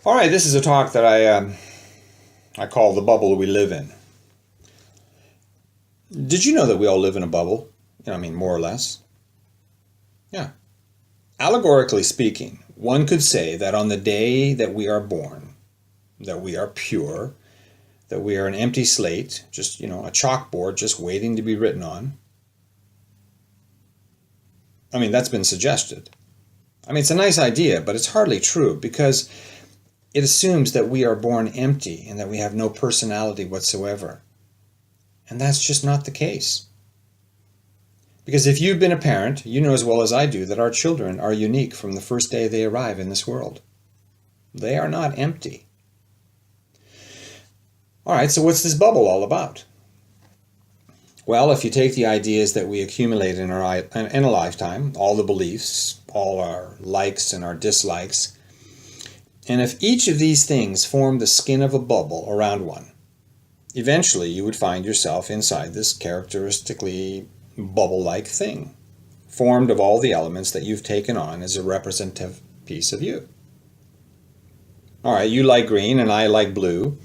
All right, this is a talk that I call the bubble we live in. Did you know that we all live in a bubble? More or less. Yeah. Allegorically speaking, one could say that on the day that we are born, that we are pure, that we are an empty slate, just, a chalkboard just waiting to be written on. That's been suggested. It's a nice idea, but it's hardly true because it assumes that we are born empty and that we have no personality whatsoever. And that's just not the case. Because if you've been a parent, you know as well as I do that our children are unique from the first day they arrive in this world. They are not empty. All right, so what's this bubble all about? Well, if you take the ideas that we accumulate in a lifetime, all the beliefs, all our likes and our dislikes, and if each of these things form the skin of a bubble around one, eventually you would find yourself inside this characteristically bubble-like thing, formed of all the elements that you've taken on as a representative piece of you. All right, you like green and I like blue.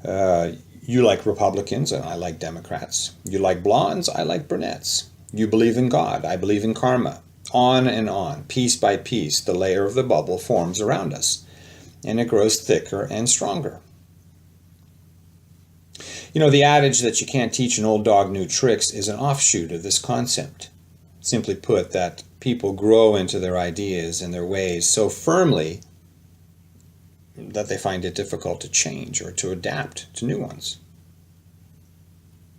You like Republicans and I like Democrats. You like blondes, I like brunettes. You believe in God, I believe in karma. On and on, piece by piece, the layer of the bubble forms around us, and it grows thicker and stronger. The adage that you can't teach an old dog new tricks is an offshoot of this concept. Simply put, that people grow into their ideas and their ways so firmly that they find it difficult to change or to adapt to new ones.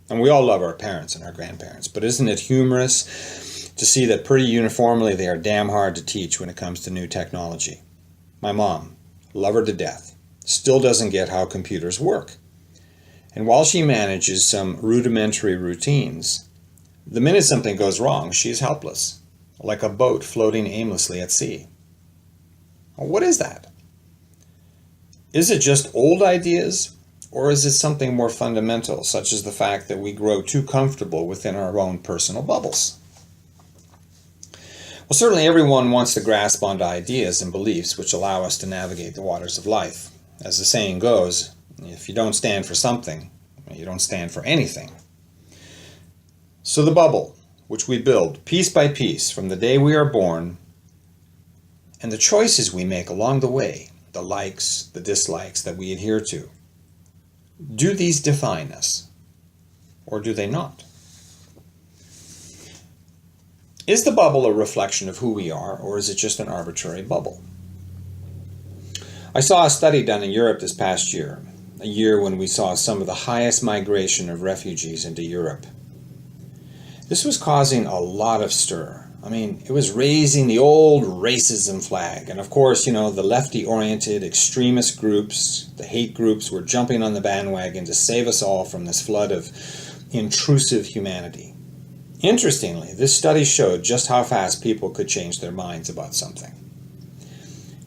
And we all love our parents and our grandparents, but isn't it humorous to see that pretty uniformly they are damn hard to teach when it comes to new technology? My mom, love her to death, still doesn't get how computers work. And while she manages some rudimentary routines, the minute something goes wrong, she is helpless, like a boat floating aimlessly at sea. Well, what is that? Is it just old ideas, or is it something more fundamental, such as the fact that we grow too comfortable within our own personal bubbles? Well, certainly everyone wants to grasp onto ideas and beliefs which allow us to navigate the waters of life. As the saying goes, if you don't stand for something, you don't stand for anything. So the bubble, which we build piece by piece from the day we are born, and the choices we make along the way, the likes, the dislikes that we adhere to, do these define us, or do they not? Is the bubble a reflection of who we are, or is it just an arbitrary bubble? I saw a study done in Europe this past year, a year when we saw some of the highest migration of refugees into Europe. This was causing a lot of stir. It was raising the old racism flag. And of course, the lefty-oriented extremist groups, the hate groups, were jumping on the bandwagon to save us all from this flood of intrusive humanity. Interestingly, this study showed just how fast people could change their minds about something.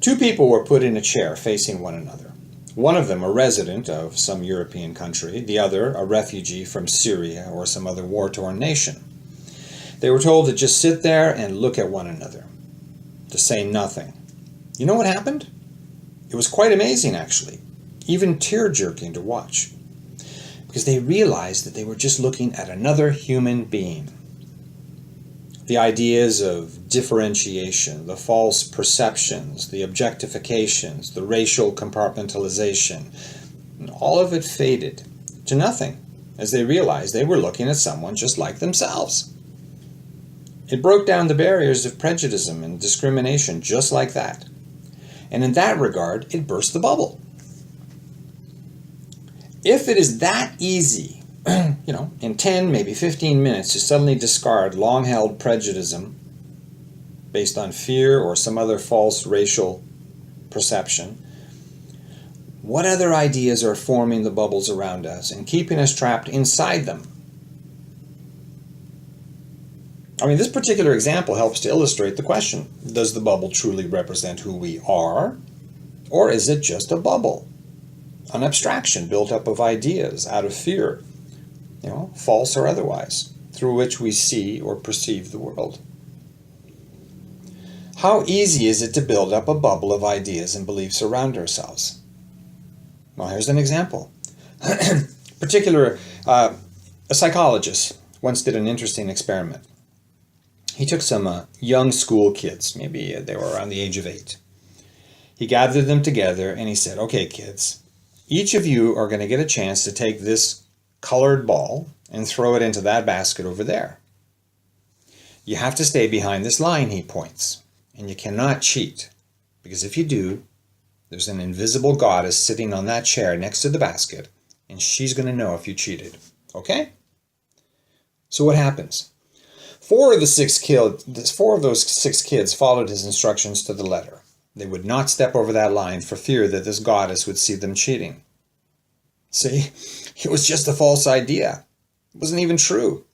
Two people were put in a chair facing one another. One of them a resident of some European country, the other a refugee from Syria or some other war-torn nation. They were told to just sit there and look at one another, to say nothing. You know what happened? It was quite amazing, actually, even tear-jerking to watch, because they realized that they were just looking at another human being. The ideas of differentiation, the false perceptions, the objectifications, the racial compartmentalization, all of it faded to nothing as they realized they were looking at someone just like themselves. It broke down the barriers of prejudice and discrimination just like that. And in that regard, it burst the bubble. If it is that easy, in 10, maybe 15 minutes to suddenly discard long-held prejudice based on fear or some other false racial perception, what other ideas are forming the bubbles around us and keeping us trapped inside them? This particular example helps to illustrate the question. Does the bubble truly represent who we are? Or is it just a bubble? An abstraction built up of ideas out of fear, false or otherwise, through which we see or perceive the world. How easy is it to build up a bubble of ideas and beliefs around ourselves? Well, here's an example. A psychologist once did an interesting experiment. He took some young school kids, maybe they were around the age of 8. He gathered them together and he said, okay, kids, each of you are going to get a chance to take this colored ball and throw it into that basket over there. You have to stay behind this line, he points, and you cannot cheat, because if you do, there's an invisible goddess sitting on that chair next to the basket, and she's going to know if you cheated. Okay? So what happens? Four of those 6 kids followed his instructions to the letter. They would not step over that line for fear that this goddess would see them cheating. See, it was just a false idea. It wasn't even true.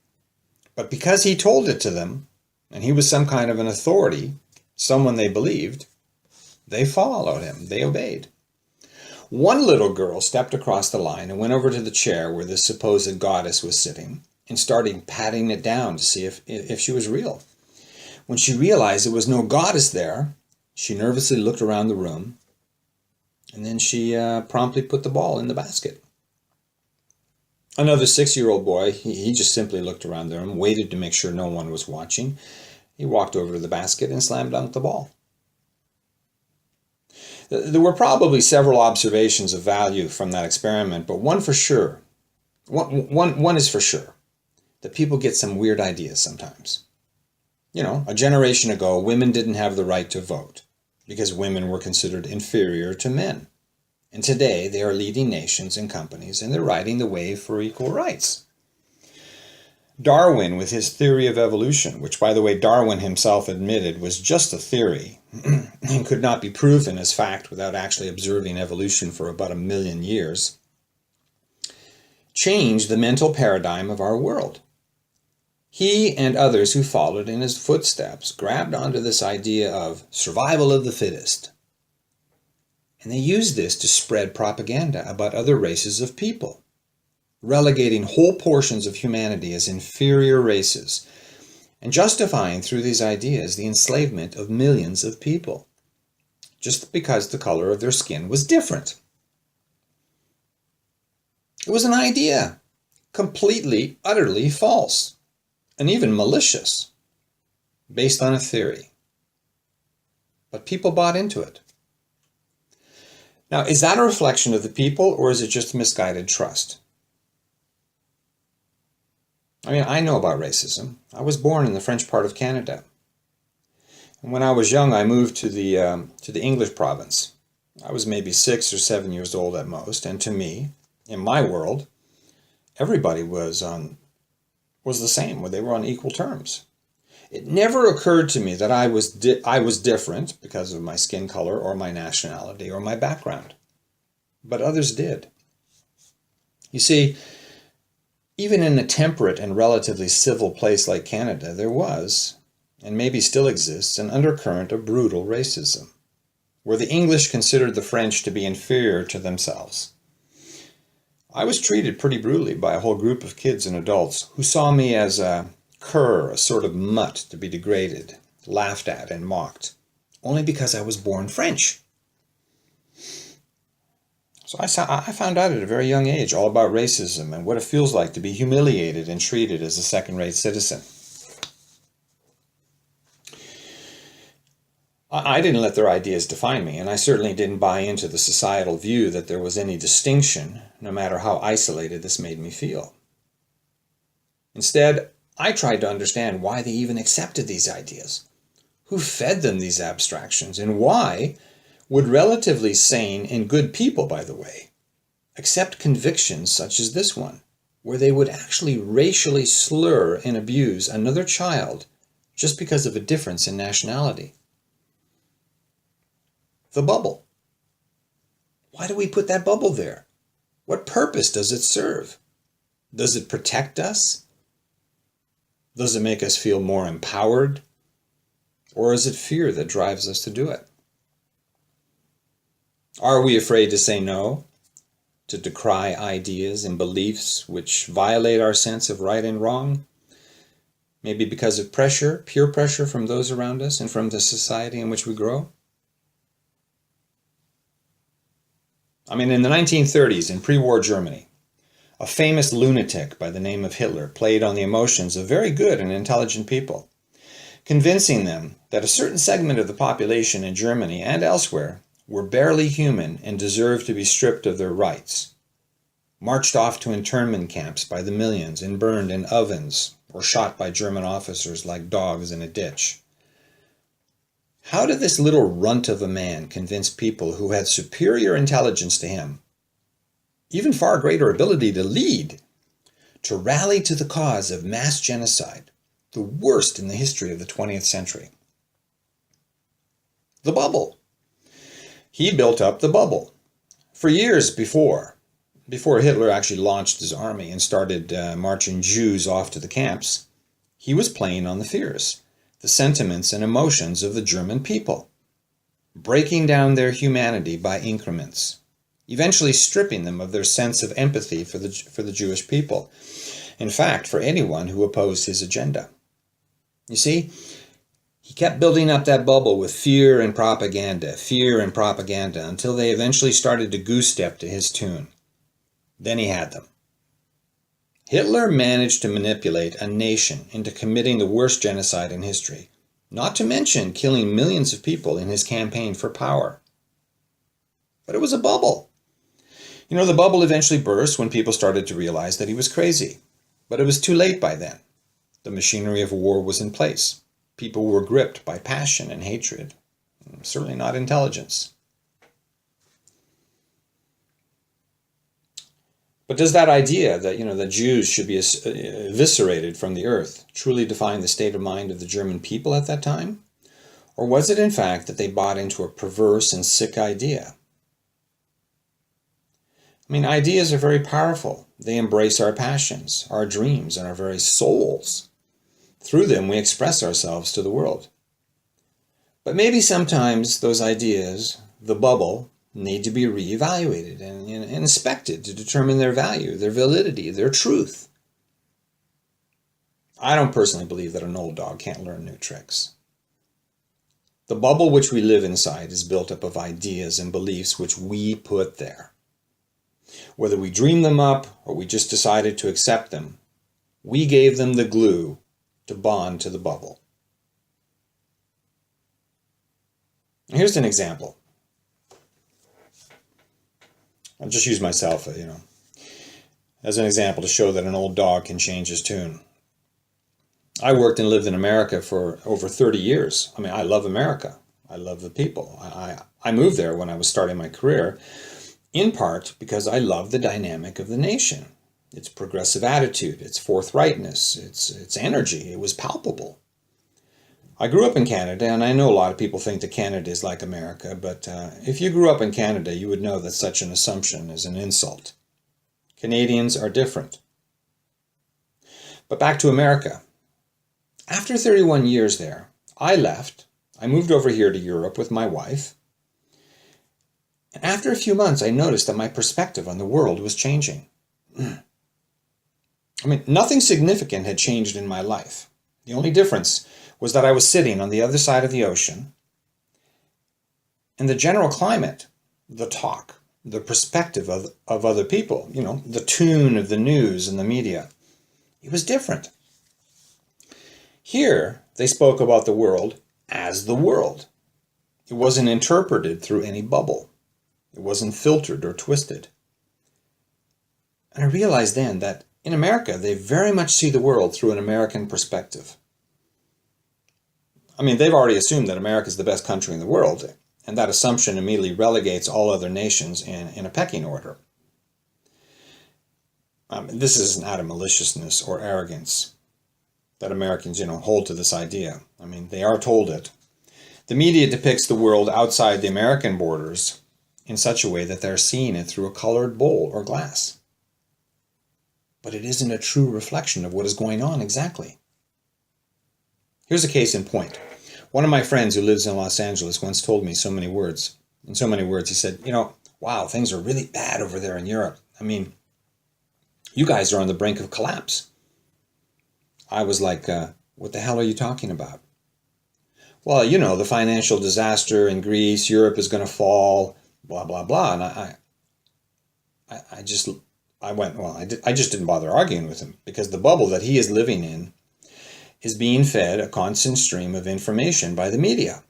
But because he told it to them, and he was some kind of an authority, someone they believed, they followed him. They obeyed. One little girl stepped across the line and went over to the chair where this supposed goddess was sitting and started patting it down to see if she was real. When she realized there was no goddess there, she nervously looked around the room, and then she promptly put the ball in the basket. Another 6-year-old boy, he just simply looked around the room, waited to make sure no one was watching. He walked over to the basket and slammed dunked the ball. There were probably several observations of value from that experiment, but one is for sure, that people get some weird ideas sometimes. You know, a generation ago, women didn't have the right to vote because women were considered inferior to men. And today, they are leading nations and companies, and they're riding the wave for equal rights. Darwin, with his theory of evolution, which, by the way, Darwin himself admitted was just a theory and could not be proven as fact without actually observing evolution for about 1 million years, changed the mental paradigm of our world. He and others who followed in his footsteps grabbed onto this idea of survival of the fittest. And they used this to spread propaganda about other races of people, relegating whole portions of humanity as inferior races, and justifying through these ideas the enslavement of millions of people, just because the color of their skin was different. It was an idea, completely, utterly false, and even malicious, based on a theory. But people bought into it. Now, is that a reflection of the people, or is it just misguided trust? I mean, I know about racism. I was born in the French part of Canada. And when I was young, I moved to the English province. I was maybe 6 or 7 years old at most, and to me, in my world, everybody was the same, where they were on equal terms. It never occurred to me that I was different because of my skin color or my nationality or my background. But others did. You see, even in a temperate and relatively civil place like Canada, there was, and maybe still exists, an undercurrent of brutal racism, where the English considered the French to be inferior to themselves. I was treated pretty brutally by a whole group of kids and adults who saw me as a cur, a sort of mutt to be degraded, laughed at, and mocked, only because I was born French. So I found out at a very young age all about racism and what it feels like to be humiliated and treated as a second-rate citizen. I didn't let their ideas define me, and I certainly didn't buy into the societal view that there was any distinction, no matter how isolated this made me feel. Instead, I tried to understand why they even accepted these ideas, who fed them these abstractions, and why would relatively sane and good people, by the way, accept convictions such as this one, where they would actually racially slur and abuse another child just because of a difference in nationality. The bubble. Why do we put that bubble there? What purpose does it serve? Does it protect us? Does it make us feel more empowered? Or is it fear that drives us to do it? Are we afraid to say no, to decry ideas and beliefs which violate our sense of right and wrong? Maybe because of pressure, peer pressure from those around us and from the society in which we grow? I mean, in the 1930s, in pre-war Germany, a famous lunatic by the name of Hitler played on the emotions of very good and intelligent people, convincing them that a certain segment of the population in Germany and elsewhere were barely human and deserved to be stripped of their rights, marched off to internment camps by the millions and burned in ovens or shot by German officers like dogs in a ditch. How did this little runt of a man convince people who had superior intelligence to him, even far greater ability to lead, to rally to the cause of mass genocide, the worst in the history of the 20th century? The bubble. He built up the bubble. For years before Hitler actually launched his army and started marching Jews off to the camps, he was playing on the fears, the sentiments and emotions of the German people, breaking down their humanity by increments, eventually stripping them of their sense of empathy for the Jewish people. In fact, for anyone who opposed his agenda. You see, he kept building up that bubble with fear and propaganda, until they eventually started to goose step to his tune. Then he had them. Hitler managed to manipulate a nation into committing the worst genocide in history, not to mention killing millions of people in his campaign for power. But it was a bubble. You know, the bubble eventually burst when people started to realize that he was crazy. But it was too late by then. The machinery of war was in place. People were gripped by passion and hatred, certainly not intelligence. But does that idea that, that Jews should be eviscerated from the earth truly define the state of mind of the German people at that time? Or was it in fact that they bought into a perverse and sick idea? I mean, ideas are very powerful. They embrace our passions, our dreams, and our very souls. Through them, we express ourselves to the world. But maybe sometimes those ideas, the bubble, need to be reevaluated and inspected to determine their value, their validity, their truth. I don't personally believe that an old dog can't learn new tricks. The bubble which we live inside is built up of ideas and beliefs which we put there. Whether we dream them up or we just decided to accept them, we gave them the glue to bond to the bubble. Here's an example. I'll just use myself, as an example to show that an old dog can change his tune. I worked and lived in America for over 30 years. I mean, I love America. I love the people. I moved there when I was starting my career, in part because I love the dynamic of the nation. Its progressive attitude, its forthrightness, its energy. It was palpable. I grew up in Canada, and I know a lot of people think that Canada is like America, but if you grew up in Canada, you would know that such an assumption is an insult. Canadians are different. But back to America. After 31 years there, I left. I moved over here to Europe with my wife. And after a few months, I noticed that my perspective on the world was changing. I mean, nothing significant had changed in my life. The only difference was that I was sitting on the other side of the ocean, and the general climate, the talk, the perspective of other people, the tune of the news and the media, it was different. Here, they spoke about the world as the world. It wasn't interpreted through any bubble. It wasn't filtered or twisted. And I realized then that in America, they very much see the world through an American perspective. I mean, they've already assumed that America is the best country in the world, and that assumption immediately relegates all other nations in a pecking order. This isn't out of maliciousness or arrogance that Americans, hold to this idea. I mean, they are told it. The media depicts the world outside the American borders in such a way that they're seeing it through a colored bowl or glass. But it isn't a true reflection of what is going on exactly. Here's a case in point. One of my friends who lives in Los Angeles once told me so many words. In so many words, he said, wow, things are really bad over there in Europe. I mean, you guys are on the brink of collapse. I was like, What the hell are you talking about? Well, you know, the financial disaster in Greece, Europe is going to fall, blah, blah, blah. And I just, I went, well, I just didn't bother arguing with him because the bubble that he is living in is being fed a constant stream of information by the media,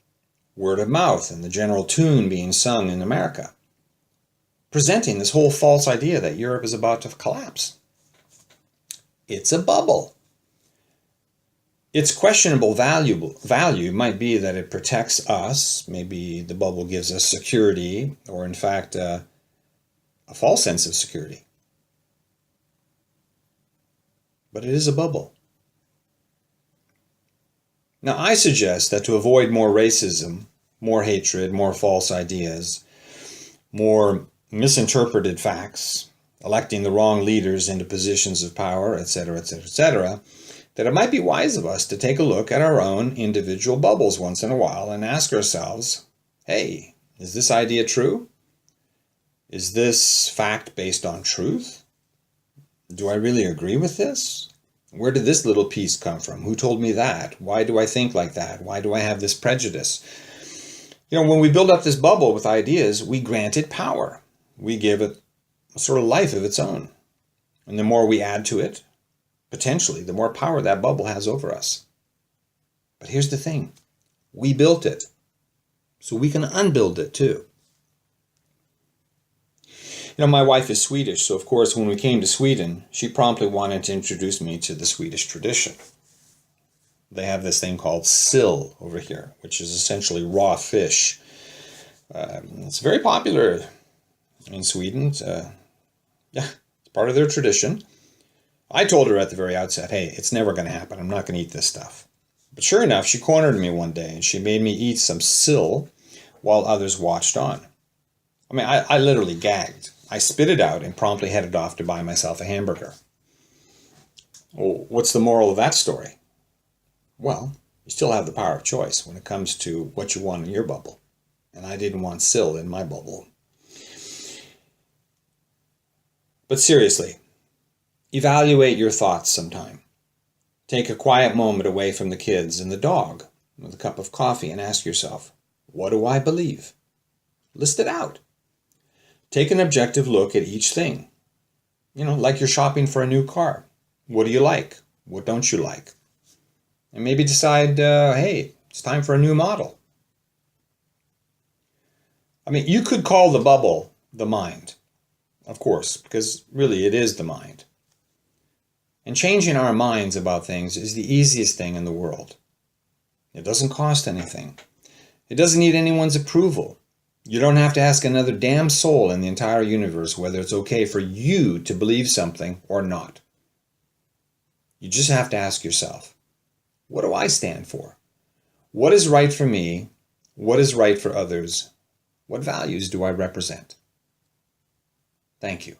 word of mouth, and the general tune being sung in America, presenting this whole false idea that Europe is about to collapse. It's a bubble. Its questionable value might be that it protects us. Maybe the bubble gives us security, or in fact, a false sense of security. But it is a bubble. Now, I suggest that to avoid more racism, more hatred, more false ideas, more misinterpreted facts, electing the wrong leaders into positions of power, etc., etc., etc., that it might be wise of us to take a look at our own individual bubbles once in a while and ask ourselves, hey, is this idea true? Is this fact based on truth? Do I really agree with this? Where did this little piece come from? Who told me that? Why do I think like that? Why do I have this prejudice? You know, when we build up this bubble with ideas, we grant it power. We give it a sort of life of its own. And the more we add to it, potentially, the more power that bubble has over us. But here's the thing. We built it. So we can unbuild it too. You know, my wife is Swedish, so of course when we came to Sweden, she promptly wanted to introduce me to the Swedish tradition. They have this thing called sill over here, which is essentially raw fish. It's very popular in Sweden. It's part of their tradition. I told her at the very outset, hey, it's never going to happen. I'm not going to eat this stuff. But sure enough, she cornered me one day and she made me eat some sill while others watched on. I mean, I literally gagged. I spit it out and promptly headed off to buy myself a hamburger. Well, what's the moral of that story? Well, you still have the power of choice when it comes to what you want in your bubble. And I didn't want sill in my bubble. But seriously, evaluate your thoughts sometime. Take a quiet moment away from the kids and the dog with a cup of coffee and ask yourself, what do I believe? List it out. Take an objective look at each thing. You know, like you're shopping for a new car. What do you like? What don't you like? And maybe decide, hey, it's time for a new model. I mean, you could call the bubble the mind, of course, because really it is the mind. And changing our minds about things is the easiest thing in the world. It doesn't cost anything. It doesn't need anyone's approval. You don't have to ask another damn soul in the entire universe whether it's okay for you to believe something or not. You just have to ask yourself, what do I stand for? What is right for me? What is right for others? What values do I represent? Thank you.